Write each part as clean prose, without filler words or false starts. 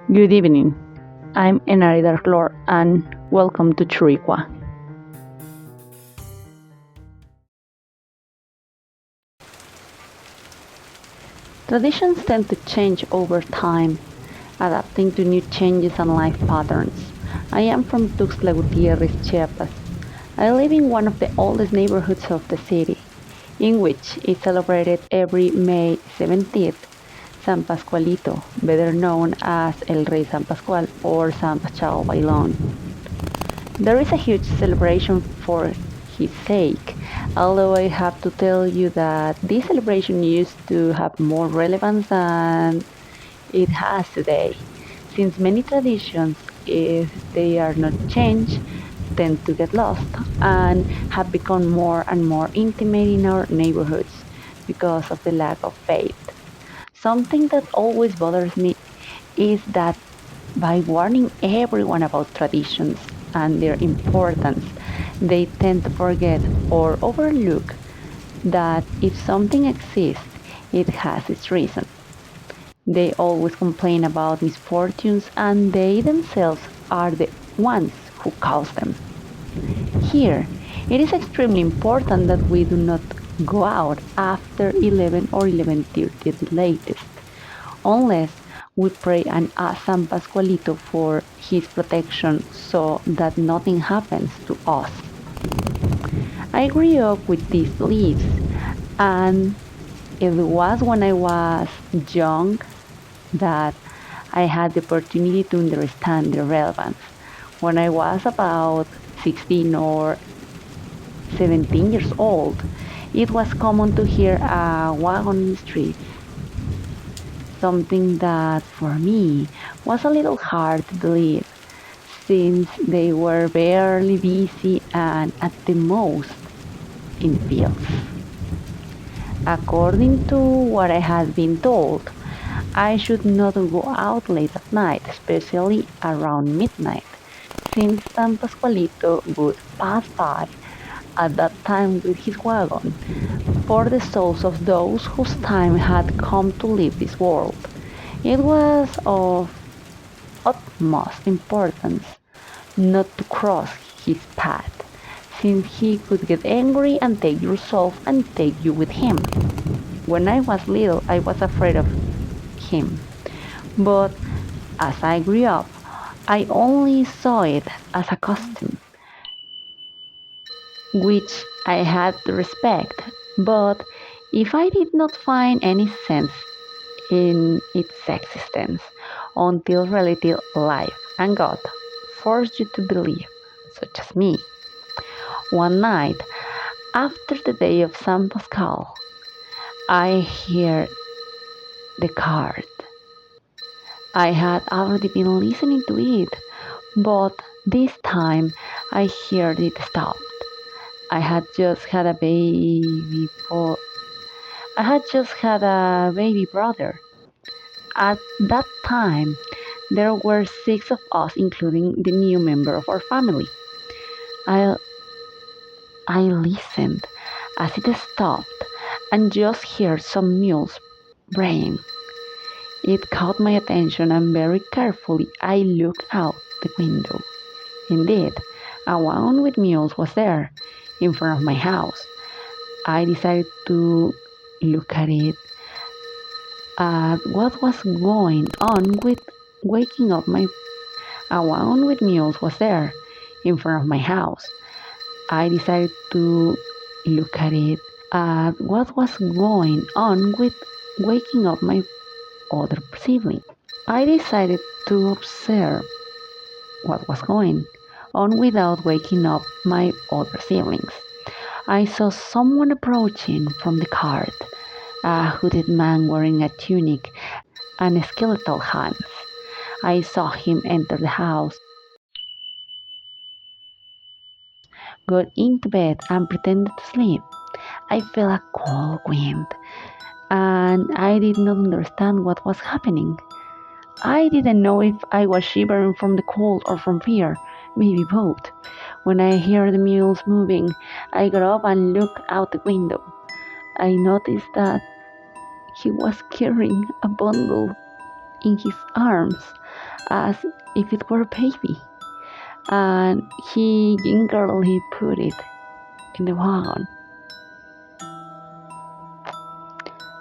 Good evening. I'm Enarida Lord and welcome to Churikua. Traditions tend to change over time, adapting to new changes and life patterns. I am from Tuxtla Gutierrez, Chiapas. I live in one of the oldest neighborhoods of the city, in which is celebrated every May 17th, San Pascualito, better known as El Rey San Pascual or San Pachao Bailon. There is a huge celebration for his sake, although I have to tell you that this celebration used to have more relevance than it has today, since many traditions, if they are not changed, tend to get lost and have become more and more intimate in our neighborhoods because of the lack of faith. Something that always bothers me is that by warning everyone about traditions and their importance, they tend to forget or overlook that if something exists, it has its reason. They always complain about misfortunes and they themselves are the ones who cause them. Here, it is extremely important that we do not go out after 11 or 11:30 at the latest, unless we pray and ask San Pascualito for his protection so that nothing happens to us. I grew up with these beliefs, and it was when I was young that I had the opportunity to understand their relevance. When I was about 16 or 17 years old, it was common to hear a wagon on the street, something that for me was a little hard to believe since they were barely busy and at the most in the fields. According to what I had been told, I should not go out late at night, especially around midnight, since San Pascualito would pass by at that time with his wagon for the souls of those whose time had come to leave this world. It was of utmost importance not to cross his path, since he could get angry and take your soul and take you with him. When I was little, I was afraid of him, but as I grew up, I only saw it as a custom, which I had to respect. But if I did not find any sense in its existence until relative life and God forced you to believe, such as me. One night, after the day of San Pascal, I heard the card. I had already been listening to it, but this time I heard it stopped. I had just had a baby bo- I had just had a baby brother. At that time, there were six of us, including the new member of our family. I, I listened as it stopped and just heard some mules braying. It caught my attention and very carefully I looked out the window. Indeed, a wagon with mules was there, in front of my house. I decided to look at it, at what was going on with waking up my a wagon with mules was there, in front of my house. I decided to look at it, at what was going on with waking up my other sibling. I decided to observe what was going on without waking up my other siblings. I saw someone approaching from the cart, a hooded man wearing a tunic and skeletal hands. I saw him enter the house, got into bed, and pretended to sleep. I felt a cold wind, and I did not understand what was happening. I didn't know if I was shivering from the cold or from fear, maybe both. When I heard the mules moving, I got up and looked out the window. I noticed that he was carrying a bundle in his arms, as if it were a baby, and he gingerly put it in the wagon.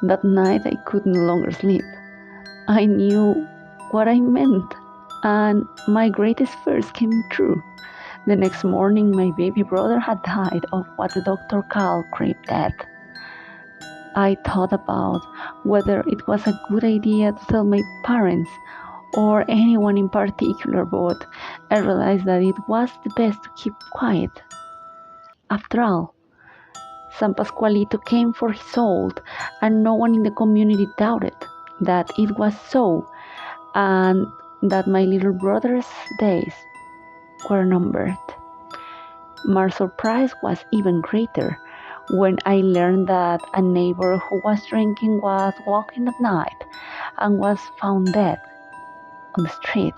That night I could no longer sleep. I knew what I meant, and my greatest fears came true. The next morning, my baby brother had died of what the doctor called grave death. I thought about whether it was a good idea to tell my parents or anyone in particular, but I realized that it was the best to keep quiet. After all, San Pascualito came for his soul, and no one in the community doubted that it was so, and that my little brother's days were numbered. My surprise was even greater when I learned that a neighbor who was drinking was walking at night and was found dead on the street.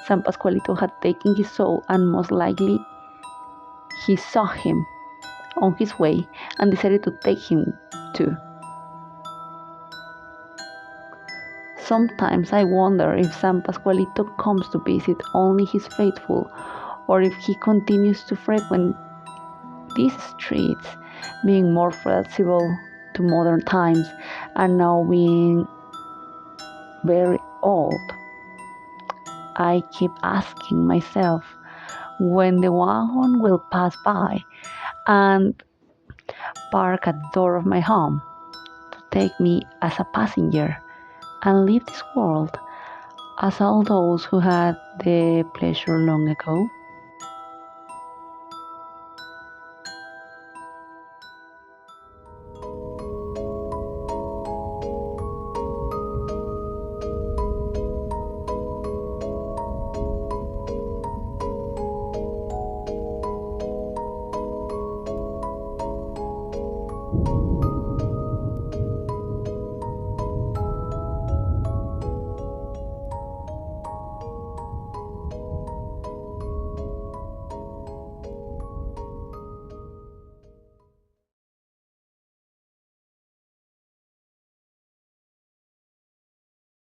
San Pascualito had taken his soul, and most likely he saw him on his way and decided to take him too. Sometimes I wonder if San Pascualito comes to visit only his faithful, or if he continues to frequent these streets, being more flexible to modern times and now being very old. I keep asking myself when the wagon will pass by and park at the door of my home to take me as a passenger and leave this world as all those who had the pleasure long ago.